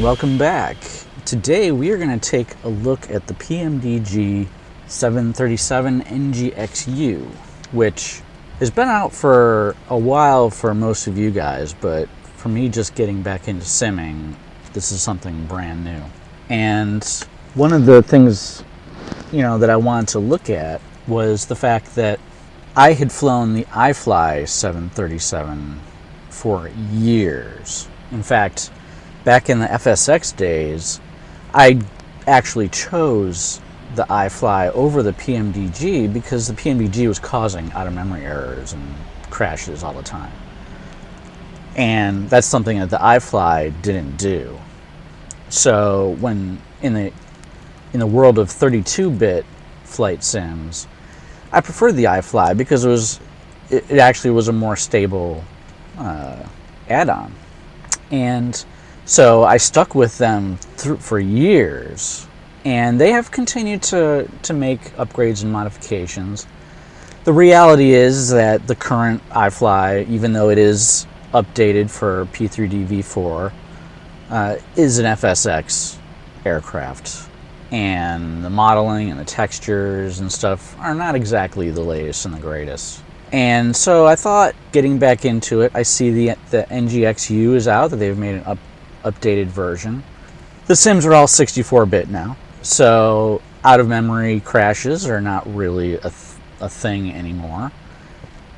and welcome back. Today we are going to take a look at the PMDG 737 NGXU, which has been out for a while for most of you guys, but for me just getting back into simming, this is something brand new. And one of the things, that I wanted to look at was the fact that I had flown the iFly 737 for years. In fact, back in the FSX days, I actually chose the iFly over the PMDG because the PMDG was causing out-of-memory errors and crashes all the time. And that's something that the iFly didn't do. So when in the world of 32-bit flight sims, I preferred the iFly because it actually was a more stable add-on. And so I stuck with them for years, and they have continued to make upgrades and modifications. The reality is that the current iFly, even though it is updated for P3D-V4, is an FSX aircraft, and the modeling and the textures and stuff are not exactly the latest and the greatest. And so I thought, getting back into it, I see the NGXU is out, that they've made an updated version. The sims are all 64-bit now, so out-of-memory crashes are not really a thing anymore.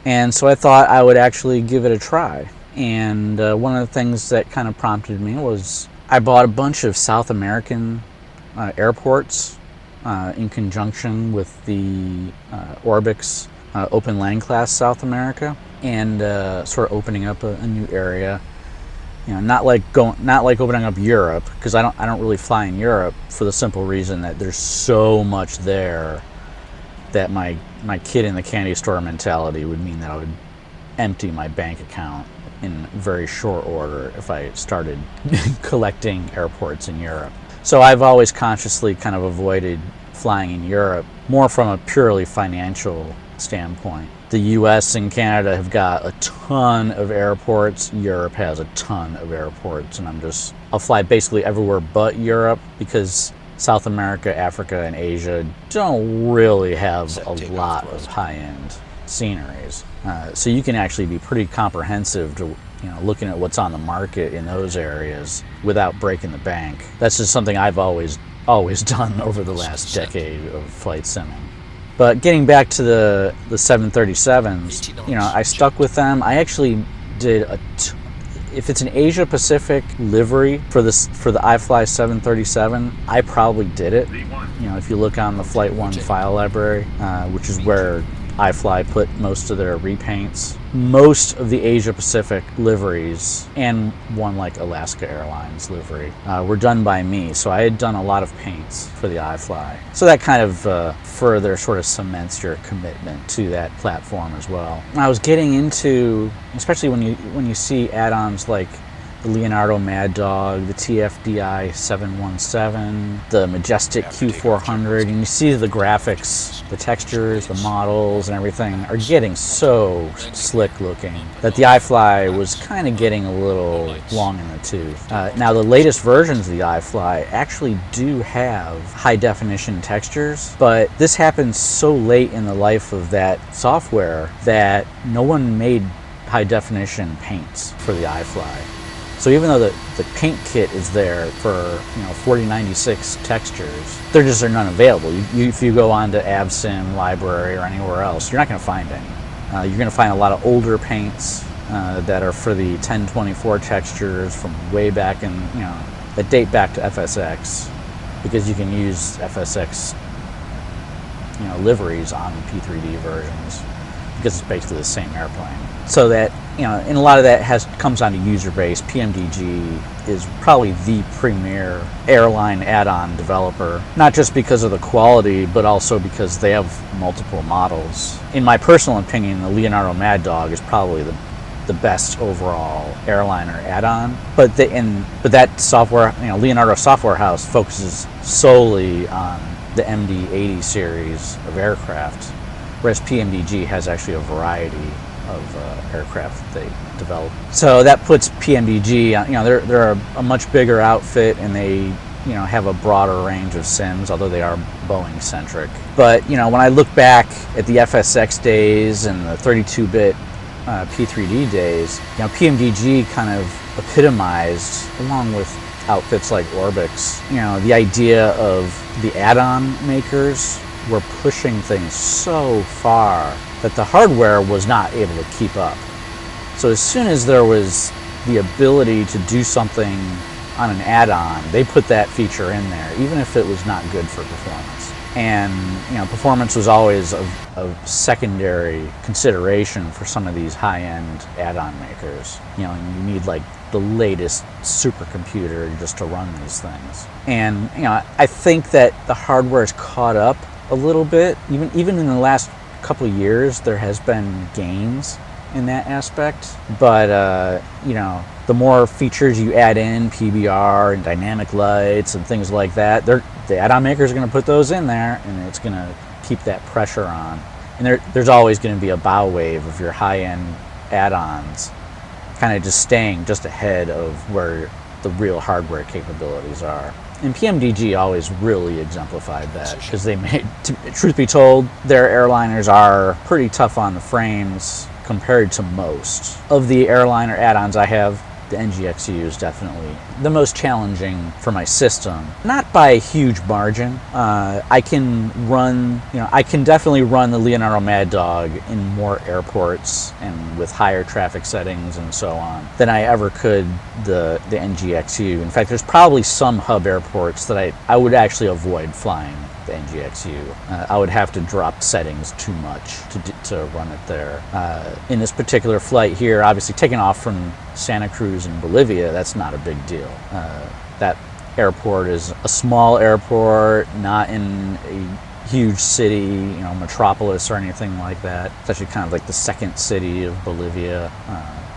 And so I thought I would actually give it a try. And one of the things that kind of prompted me was I bought a bunch of South American airports in conjunction with the Orbix Open Land Class South America, and sort of opening up a new area. Not like opening up Europe, because I don't really fly in Europe for the simple reason that there's so much there that my kid in the candy store mentality would mean that I would empty my bank account in very short order if I started collecting airports in Europe. So I've always consciously kind of avoided flying in Europe, more from a purely financial standpoint. The US and Canada have got a ton of airports. Europe has a ton of airports, and I'll fly basically everywhere but Europe because South America, Africa, and Asia don't really have a lot of high-end sceneries. So you can actually be pretty comprehensive to looking at what's on the market in those areas without breaking the bank. That's just something I've always done over the last decade of flight simming. But getting back to the 737s, I stuck with them. I actually did if it's an Asia Pacific livery for the iFly 737, I probably did it. If you look on the Flight 1 file library, which is where iFly put most of their repaints, most of the Asia Pacific liveries, and one like Alaska Airlines livery, were done by me. So I had done a lot of paints for the iFly. So that kind of further sort of cements your commitment to that platform as well. I was getting into, especially when you see add-ons like the Leonardo Mad Dog, the TFDI 717, the Majestic Q400, and you see the graphics, the textures, the models, and everything are getting so slick looking that the iFly was kind of getting a little long in the tooth. Now the latest versions of the iFly actually do have high definition textures, but this happened so late in the life of that software that no one made high definition paints for the iFly. So even though the paint kit is there for 4096 textures, there just are none available. If you go on to AvSim library or anywhere else, you're not going to find any. You're going to find a lot of older paints that are for the 1024 textures from way back in, that date back to FSX, because you can use FSX liveries on the P3D versions because it's basically the same airplane. So that, and a lot of that comes down to user base. PMDG is probably the premier airline add-on developer, not just because of the quality, but also because they have multiple models. In my personal opinion, the Leonardo Mad Dog is probably the best overall airliner add-on. But that software, Leonardo Software House focuses solely on the MD-80 series of aircraft, whereas PMDG has actually a variety aircraft that they develop. So that puts PMDG, they're a much bigger outfit, and they have a broader range of sims, although they are Boeing centric. But when I look back at the FSX days and the 32-bit P3D days, PMDG kind of epitomized, along with outfits like Orbix, the idea of the add-on makers were pushing things so far that the hardware was not able to keep up. So as soon as there was the ability to do something on an add-on, they put that feature in there, even if it was not good for performance. And performance was always a secondary consideration for some of these high-end add-on makers. You need like the latest supercomputer just to run these things. And I think that the hardware has caught up a little bit. Even in the last couple of years, there has been gains in that aspect. But the more features you add in, PBR and dynamic lights and things like that, the add-on makers are going to put those in there, and it's going to keep that pressure on. And there's always going to be a bow wave of your high-end add-ons kind of just staying just ahead of where the real hardware capabilities are. And PMDG always really exemplified that, because they made, truth be told, their airliners are pretty tough on the frames compared to most. Of the airliner add-ons I have, the NGXU is definitely the most challenging for my system. Not by a huge margin. I can definitely run the Leonardo Mad Dog in more airports and with higher traffic settings and so on than I ever could the NGXU. In fact, there's probably some hub airports that I would actually avoid flying the NGXU. I would have to drop settings too much to run it there. In this particular flight here, obviously taking off from Santa Cruz in Bolivia, that's not a big deal. That airport is a small airport, not in a huge city, metropolis or anything like that. It's actually kind of like the second city of Bolivia.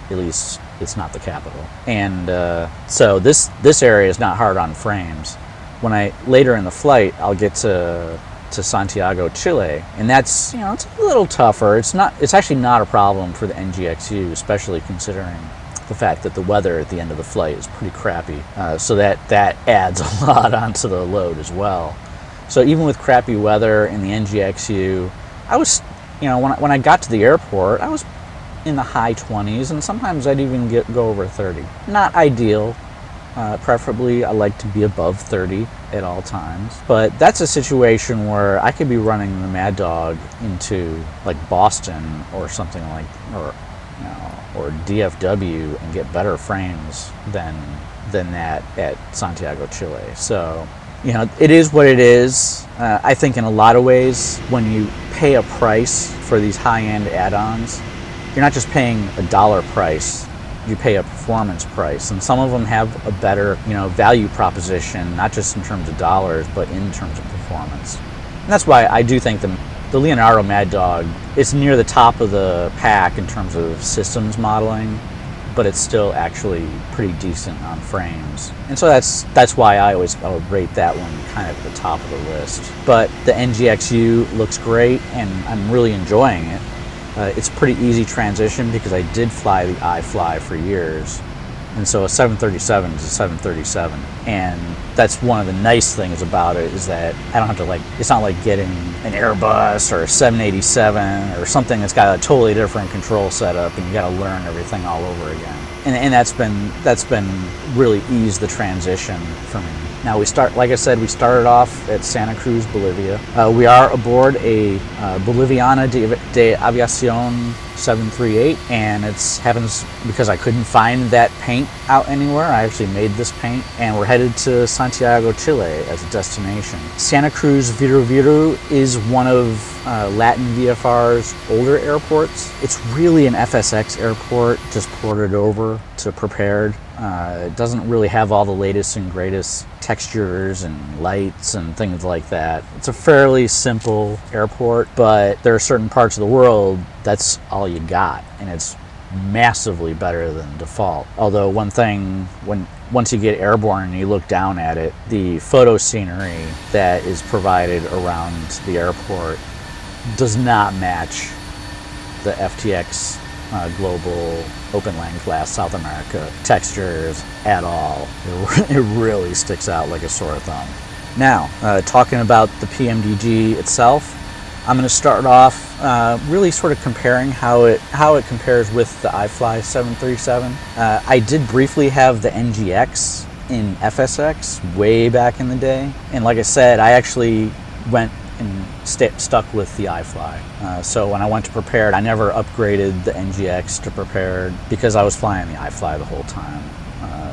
At least it's not the capital. And so this area is not hard on frames. When later in the flight, I'll get to Santiago, Chile, and that's it's a little tougher. It's actually not a problem for the NGXU, especially considering the fact that the weather at the end of the flight is pretty crappy. So that adds a lot onto the load as well. So even with crappy weather in the NGXU, I was when I got to the airport, I was in the high 20s, and sometimes I'd even go over 30. Not ideal. Preferably, I like to be above 30 at all times. But that's a situation where I could be running the Mad Dog into like Boston or something like, or DFW, and get better frames than that at Santiago, Chile. So, it is what it is. I think in a lot of ways, when you pay a price for these high-end add-ons, you're not just paying a dollar price. You pay a performance price, and some of them have a better value proposition, not just in terms of dollars, but in terms of performance. And that's why I do think the Leonardo Mad Dog is near the top of the pack in terms of systems modeling, but it's still actually pretty decent on frames. And so that's why I would rate that one kind of at the top of the list. But the NGXU looks great, and I'm really enjoying it. It's a pretty easy transition because I did fly the iFly for years, and so a 737 is a 737, and that's one of the nice things about it, is that I don't have to it's not like getting an Airbus or a 787 or something that's got a totally different control setup and you got to learn everything all over again. And that's been really eased the transition for me. Now we started off at Santa Cruz, Bolivia. We are aboard a Boliviana de Aviación 738, and it happens because I couldn't find that paint out anywhere. I actually made this paint, and we're headed to Santiago, Chile as a destination. Santa Cruz Viru Viru is one of LatinVFR's older airports. It's really an FSX airport, just ported over to prepared. It doesn't really have all the latest and greatest textures and lights and things like that. It's a fairly simple airport, but there are certain parts of the world that's all you got, and it's massively better than default. Although one thing, once you get airborne and you look down at it, the photo scenery that is provided around the airport does not match the FTX global, open lane class, South America textures at all. It really sticks out like a sore thumb. Now, talking about the PMDG itself, I'm going to start off really sort of comparing how it compares with the iFly 737. I did briefly have the NGX in FSX way back in the day, and like I said, I actually went and stuck with the iFly. So when I went to prepared, I never upgraded the NGX to prepared because I was flying the iFly the whole time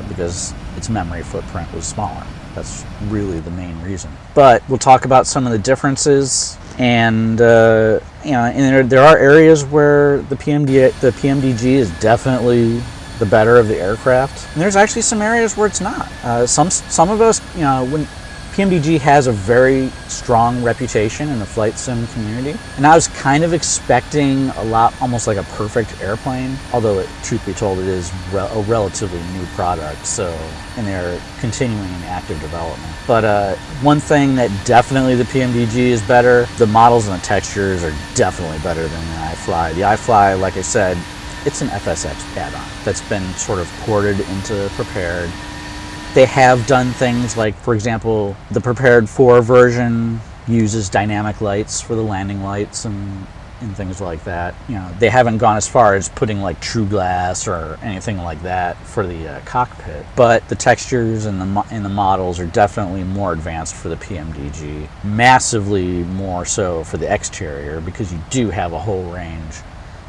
because its memory footprint was smaller. That's really the main reason. But we'll talk about some of the differences, and and there are areas where the PMDG is definitely the better of the aircraft, and there's actually some areas where it's not. Some of us, when PMDG has a very strong reputation in the flight sim community, and I was kind of expecting almost like a perfect airplane, although truth be told, it is a relatively new product, and they're continuing in active development. But one thing that definitely the PMDG is better, the models and the textures are definitely better than the iFly. The iFly, like I said, it's an FSX add-on that's been sort of ported into prepared. They have done things like, for example, the Prepared 4 version uses dynamic lights for the landing lights and things like that. They haven't gone as far as putting like true glass or anything like that for the cockpit, but the textures and the models are definitely more advanced for the PMDG, massively more so for the exterior, because you do have a whole range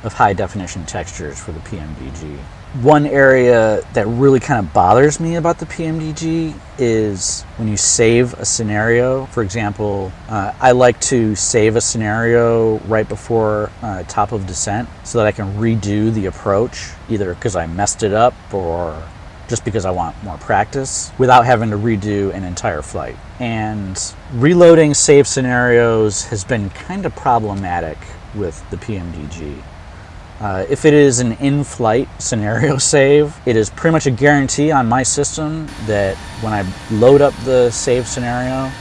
of high definition textures for the PMDG. One area that really kind of bothers me about the PMDG is when you save a scenario. For example, I like to save a scenario right before top of descent so that I can redo the approach, either because I messed it up or just because I want more practice, without having to redo an entire flight. And reloading save scenarios has been kind of problematic with the PMDG. If it is an in-flight scenario save, it is pretty much a guarantee on my system that when I load up the save scenario,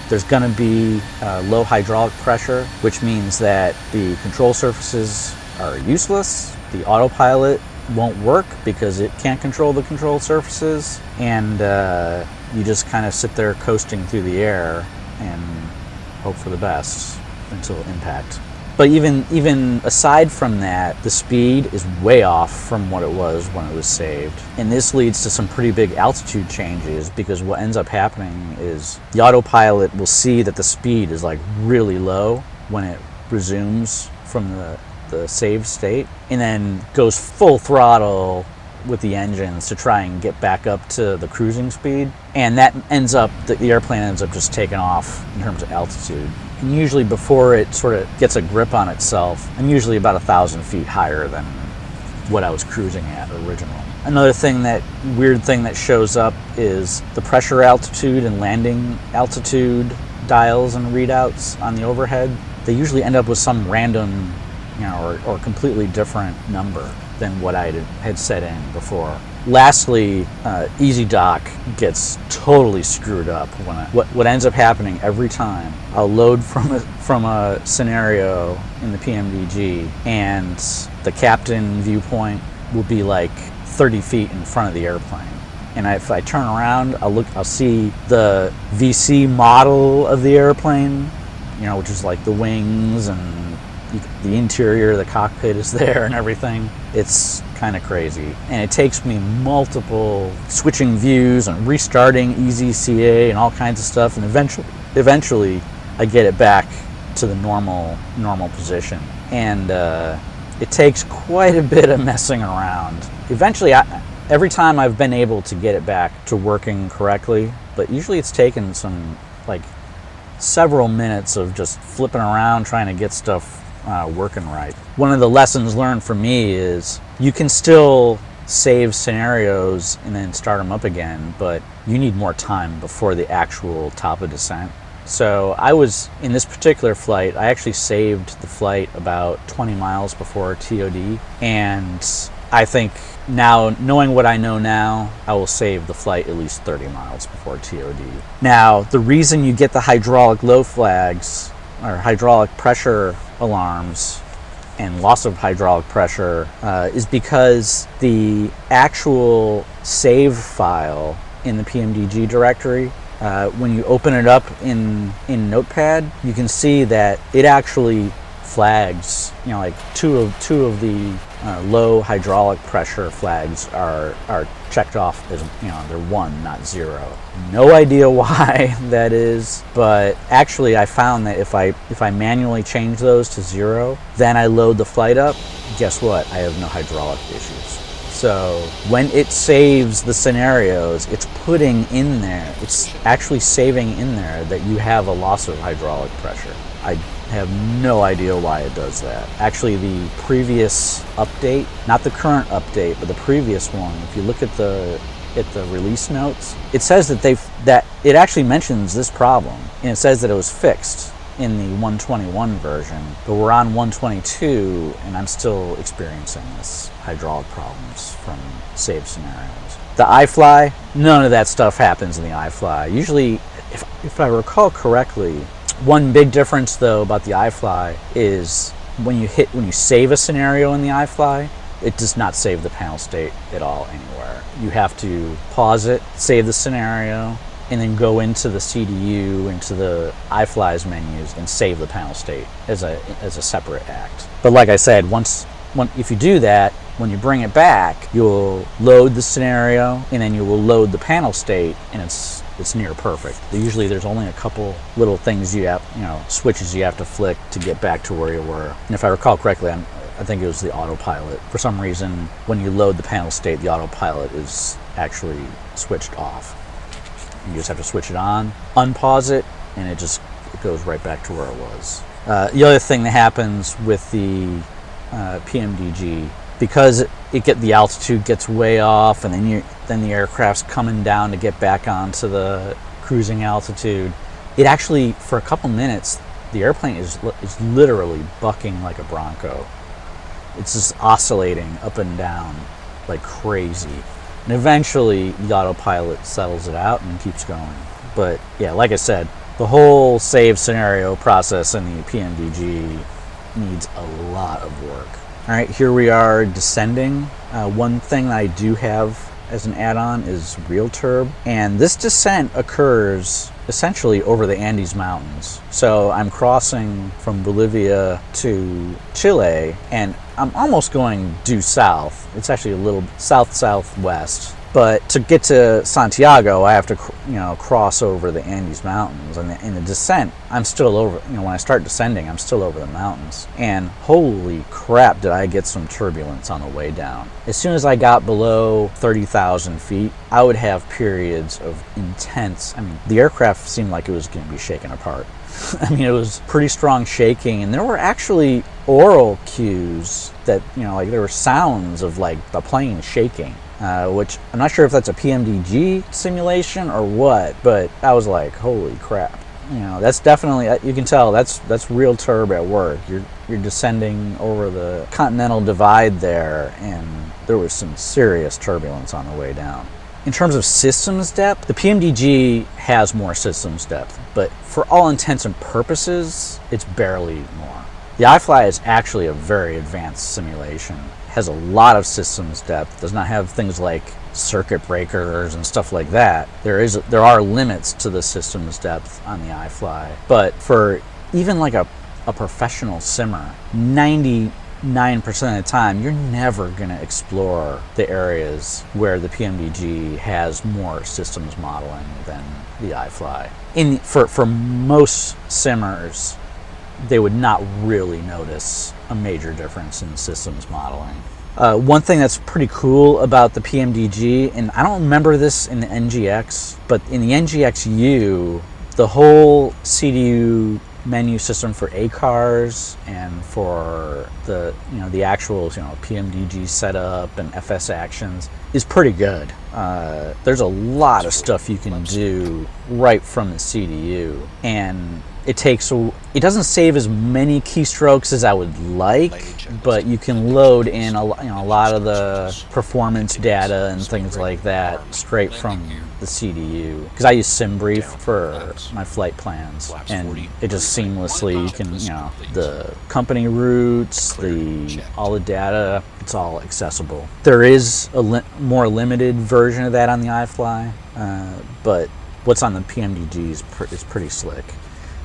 there's going to be low hydraulic pressure, which means that the control surfaces are useless, the autopilot won't work because it can't control the control surfaces, and you just kind of sit there coasting through the air and hope for the best until impact. But even aside from that, the speed is way off from what it was when it was saved. And this leads to some pretty big altitude changes, because what ends up happening is the autopilot will see that the speed is like really low when it resumes from the saved state, and then goes full throttle with the engines to try and get back up to the cruising speed. And that ends up, the airplane ends up just taking off in terms of altitude. And usually before it sort of gets a grip on itself, I'm usually about 1,000 feet higher than what I was cruising at originally. Another weird thing that shows up is the pressure altitude and landing altitude dials and readouts on the overhead. They usually end up with some random, or completely different number than what I had set in before. Lastly, EasyDock gets totally screwed up when what ends up happening every time. I'll load from a scenario in the PMDG, and the captain viewpoint will be like 30 feet in front of the airplane. And if I turn around, I'll see the VC model of the airplane, which is like the wings and the interior of the cockpit is there and everything. It's kind of crazy. And it takes me multiple switching views and restarting EZCA and all kinds of stuff, and eventually I get it back to the normal position. And it takes quite a bit of messing around. Eventually, every time I've been able to get it back to working correctly, but usually it's taken several minutes of just flipping around trying to get stuff working right. One of the lessons learned for me is you can still save scenarios and then start them up again, but you need more time before the actual top of descent. So in this particular flight, I actually saved the flight about 20 miles before TOD, and I think now, knowing what I know now, I will save the flight at least 30 miles before TOD. Now, the reason you get the hydraulic low flags or hydraulic pressure alarms and loss of hydraulic pressure is because the actual save file in the PMDG directory, when you open it up in Notepad, you can see that it actually flags, like two of the low hydraulic pressure flags are checked off as, they're 1, not 0. No idea why that is, but actually I found that if I manually change those to 0, then I load the flight up, guess what? I have no hydraulic issues. So when it saves the scenarios, it's putting in there, it's actually saving in there that you have a loss of hydraulic pressure. I have no idea why it does that. Actually, the previous update, not the current update, but the previous one, if you look at the release notes, it says that it actually mentions this problem, and it says that it was fixed in the 121 version, but we're on 122, and I'm still experiencing this hydraulic problems from saved scenarios. The iFly, none of that stuff happens in the iFly. Usually, if I recall correctly, one big difference though about the iFly is when you save a scenario in the iFly, it does not save the panel state at all anywhere. You have to pause it, save the scenario, and then go into the CDU, into the iFly's menus, and save the panel state as a separate act. But like I said, if you do that, when you bring it back, you'll load the scenario, and then you will load the panel state, and it's near perfect. Usually there's only a couple little things switches you have to flick to get back to where you were. And if I recall correctly, I think it was the autopilot. For some reason, when you load the panel state, the autopilot is actually switched off. You just have to switch it on, unpause it, and it goes right back to where it was. The other thing that happens with the PMDG, because the altitude gets way off, and then the aircraft's coming down to get back onto the cruising altitude. It actually, for a couple minutes, the airplane is literally bucking like a Bronco. It's just oscillating up and down like crazy. And eventually, the autopilot settles it out and keeps going. But yeah, like I said, the whole save scenario process in the PMDG needs a lot of work. All right, here we are descending. One thing that I do have as an add-on is real turb, and this descent occurs essentially over the Andes Mountains. So I'm crossing from Bolivia to Chile, and I'm almost going due south. It's actually a little south-southwest. But to get to Santiago, I have to, cross over the Andes Mountains. And in the descent, I'm still over, when I start descending, I'm still over the mountains. And holy crap, did I get some turbulence on the way down. As soon as I got below 30,000 feet, I would have periods of intense, the aircraft seemed like it was going to be shaken apart. It was pretty strong shaking, and there were actually oral cues that, there were sounds of the plane shaking. Which I'm not sure if that's a PMDG simulation or what, but I was like, holy crap. That's definitely, you can tell that's real turb at work. You're descending over the continental divide there, and there was some serious turbulence on the way down. In terms of systems depth, the PMDG has more systems depth, but for all intents and purposes, it's barely more. The iFly is actually a very advanced simulation. Has a lot of systems depth, does not have things like circuit breakers and stuff like that. There are limits to the systems depth on the iFly, but for even a professional simmer, 99% of the time, you're never going to explore the areas where the PMDG has more systems modeling than the iFly. For most simmers, they would not really notice a major difference in systems modeling. One thing that's pretty cool about the PMDG, and I don't remember this in the NGX, but in the NGXU, the whole CDU menu system for ACARs and for the actual PMDG setup and FS actions is pretty good. There's a lot of stuff you can do right from the CDU, and it doesn't save as many keystrokes as I would like, but you can load in a lot of the performance data and things like that straight from the CDU, because I use SimBrief for my flight plans, and it just seamlessly, you can, the company routes, all the data, it's all accessible. There is a more limited version of that on the iFly, but what's on the PMDG is pretty slick.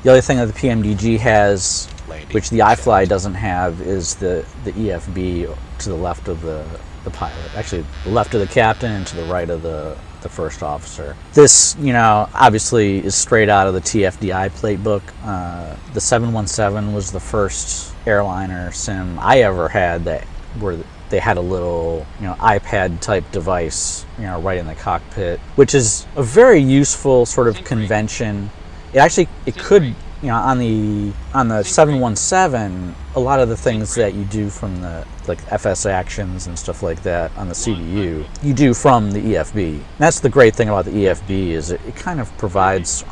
The other thing that the PMDG has, which the iFly doesn't have, is the EFB to the left of the pilot. Actually, the left of the captain and to the right of the first officer. This, obviously is straight out of the TFDI plate book. The 717 was the first airliner sim I ever had where they had a little, iPad type device, right in the cockpit, which is a very useful sort of convention. It could, on the 717, a lot of the things that you do from the FS actions and stuff like that on the CDU, you do from the EFB. And that's the great thing about the EFB, is it kind of provides,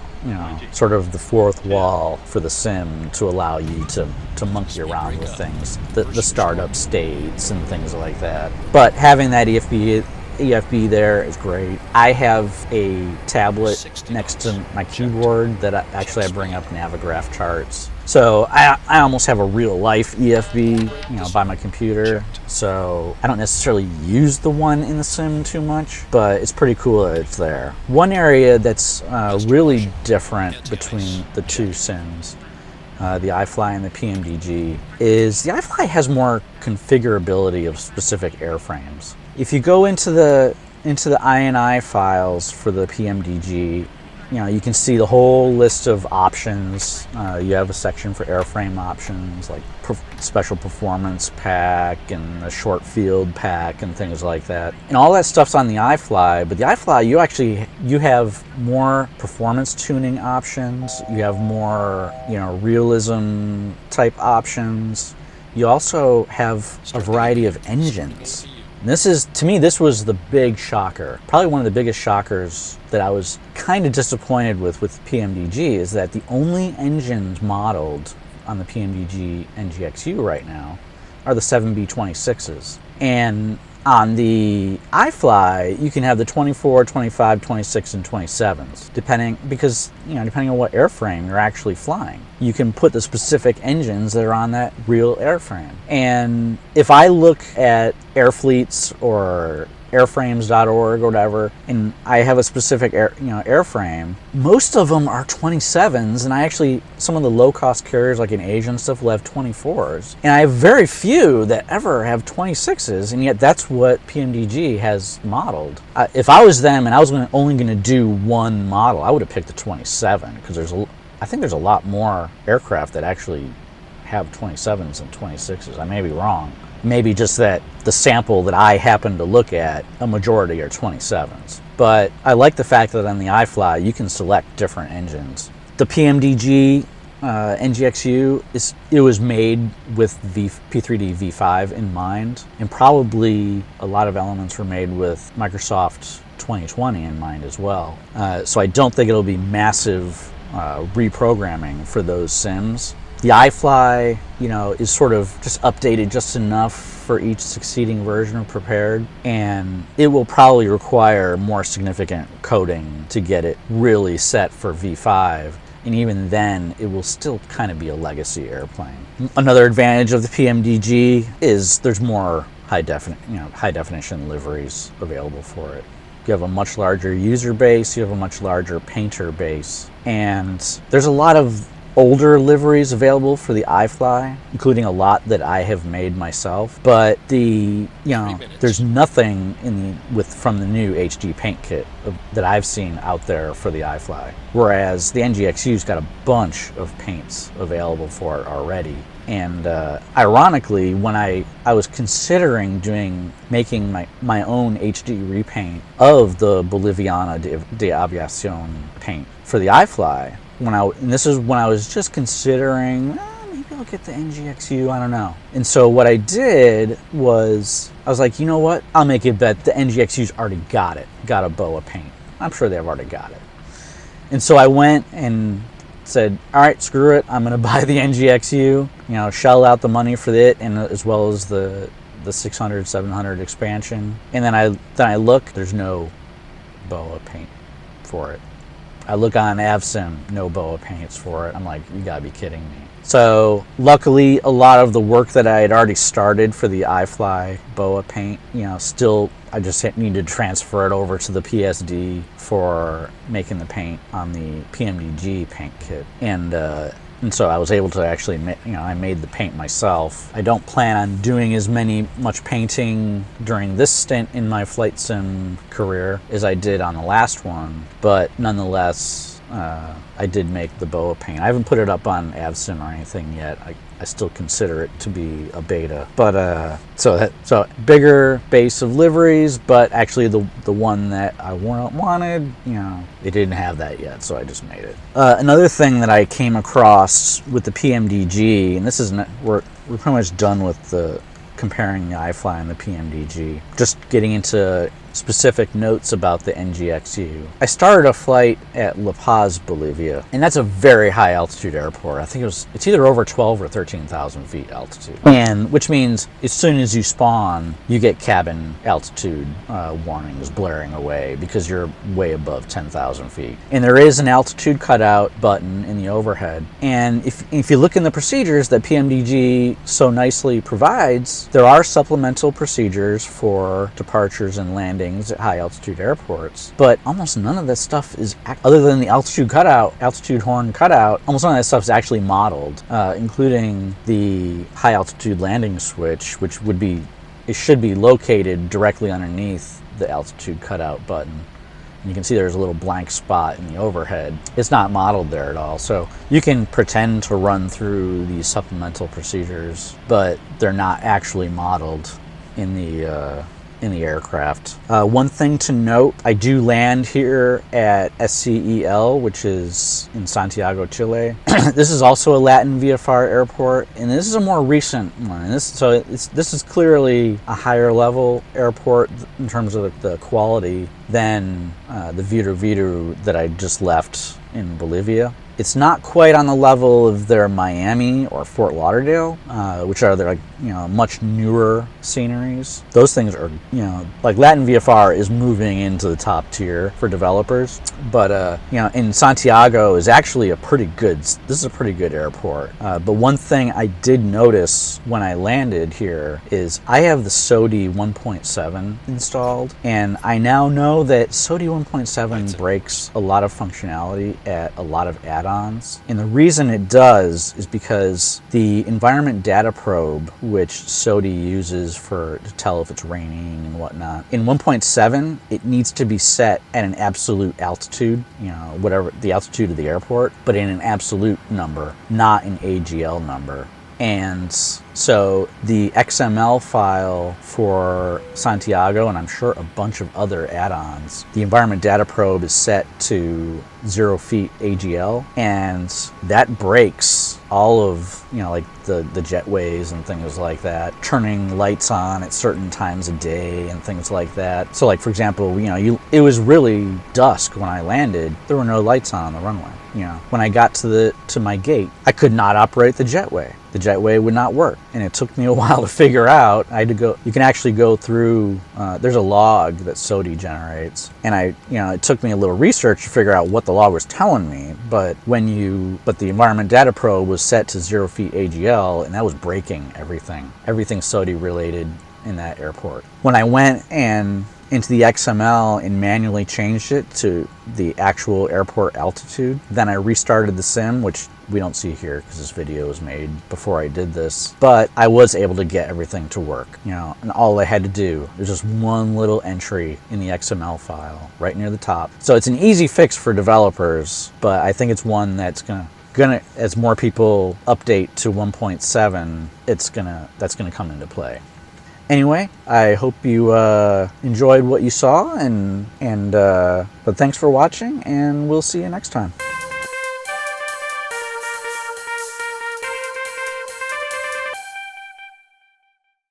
sort of the fourth wall for the sim to allow you to monkey around with things, the startup states and things like that. But having that EFB there is great. I have a tablet next to my keyboard that I bring up Navigraph charts. So I almost have a real life EFB, by my computer. So I don't necessarily use the one in the sim too much, but it's pretty cool that it's there. One area that's really different between the two sims, the iFly and the PMDG, is the iFly has more configurability of specific airframes. If you go into the INI files for the PMDG, you can see the whole list of options. You have a section for airframe options, like special performance pack and a short field pack and things like that. And all that stuff's on the iFly, but the iFly, you have more performance tuning options. You have more, realism type options. You also have a variety of engines. And to me, this was the big shocker. Probably one of the biggest shockers that I was kind of disappointed with PMDG, is that the only engines modeled on the PMDG NGXU right now are the 7B26s. And on the iFly, you can have the 24, 25, 26, and 27s, depending on what airframe you're actually flying. You can put the specific engines that are on that real airframe. And if I look at Airfleets or airframes.org or whatever, and I have a specific airframe, most of them are 27s, and some of the low-cost carriers like in Asia and stuff will have 24s, and I have very few that ever have 26s, and yet that's what PMDG has modeled. If I was them and I was only going to do one model, I would have picked the 27, because I think there's a lot more aircraft that actually have 27s and 26s. I may be wrong. Maybe just that the sample that I happen to look at, a majority are 27s. But I like the fact that on the iFly, you can select different engines. The PMDG NGXU, it was made with P3D V5 in mind, and probably a lot of elements were made with Microsoft 2020 in mind as well. So I don't think it'll be massive reprogramming for those sims. The iFly, is sort of just updated just enough for each succeeding version of prepared, and it will probably require more significant coding to get it really set for V5. And even then, it will still kind of be a legacy airplane. Another advantage of the PMDG is there's more high definition liveries available for it. You have a much larger user base, you have a much larger painter base, and there's a lot of older liveries available for the iFly, including a lot that I have made myself. But there's nothing from the new HD paint kit that I've seen out there for the iFly. Whereas the NGXU's got a bunch of paints available for it already. And ironically, when I was considering making my own HD repaint of the Boliviana de Aviación paint for the iFly, this is when I was just considering, maybe I'll get the NGXU, I don't know. And so what I did was, I was like, you know what? I'll make a bet the NGXU's already got a BoA paint. I'm sure they've already got it. And so I went and said, all right, screw it, I'm going to buy the NGXU, you know, shell out the money for it, and as well as the 600, 700 expansion. And then I look, there's no BoA paint for it. I look on AvSim, no BoA paints for it. I'm like, you gotta be kidding me. So luckily, a lot of the work that I had already started for the iFly BoA paint, you know, still, I just need to transfer it over to the PSD for making the paint on the PMDG paint kit. And so I was able to actually, I made the paint myself. I don't plan on doing as much painting during this stint in my flight sim career as I did on the last one, but nonetheless, I did make the BoA paint. I haven't put it up on AvSim or anything yet. I still consider it to be a beta, but so bigger base of liveries, but actually the one that I wanted, you know, it didn't have that yet, so I just made it. Another thing that I came across with the PMDG, and this is we're pretty much done with the comparing the iFly and the PMDG. Just getting into specific notes about the NGXU. I started a flight at La Paz, Bolivia, and that's a very high altitude airport. I think it's either over 12 or 13,000 feet altitude, and which means as soon as you spawn, you get cabin altitude warnings blaring away because you're way above 10,000 feet. And there is an altitude cutout button in the overhead, and if you look in the procedures that PMDG so nicely provides, there are supplemental procedures for departures and landings at high altitude airports, but almost none of that stuff is, other than the altitude horn cutout, almost none of that stuff is actually modeled, including the high altitude landing switch, which should be located directly underneath the altitude cutout button. And you can see there's a little blank spot in the overhead. It's not modeled there at all. So you can pretend to run through these supplemental procedures, but they're not actually modeled in the aircraft. One thing to note, I do land here at SCEL, which is in Santiago, Chile. This is also a LatinVFR airport, and this is a more recent one. This is clearly a higher level airport in terms of the quality than the Viru that I just left in Bolivia. It's not quite on the level of their Miami or Fort Lauderdale, which are their much newer sceneries. Those things are, like LatinVFR is moving into the top tier for developers, but in Santiago is actually this is a pretty good airport. But one thing I did notice when I landed here is I have the SODE 1.7 installed, and I now know that SODE 1.7 breaks a lot of functionality at a lot of add-ons. And the reason it does is because the environment data probe, which SODE uses to tell if it's raining and whatnot, in 1.7 it needs to be set at an absolute altitude, whatever the altitude of the airport, but in an absolute number, not an AGL number. And so the XML file for Santiago, and I'm sure a bunch of other add-ons, the environment data probe is set to 0 feet AGL, and that breaks all of, like the jetways and things like that, turning lights on at certain times of day and things like that. So like, for example, it was really dusk when I landed. There were no lights on the runway. When I got to my gate, I could not operate the jetway. The jetway would not work, and it took me a while to figure out. I had to go. You can actually go through. There's a log that SODE generates, and it took me a little research to figure out what the log was telling me. But the environment data probe was set to 0 feet AGL, and that was breaking everything SODE related in that airport. When I went into the XML and manually changed it to the actual airport altitude, then I restarted the sim, which we don't see here because this video was made before I did this, but I was able to get everything to work, and all I had to do was just one little entry in the XML file right near the top. So it's an easy fix for developers, but I think it's one that's gonna as more people update to 1.7, that's gonna come into play. Anyway, I hope you enjoyed what you saw, but thanks for watching, and we'll see you next time.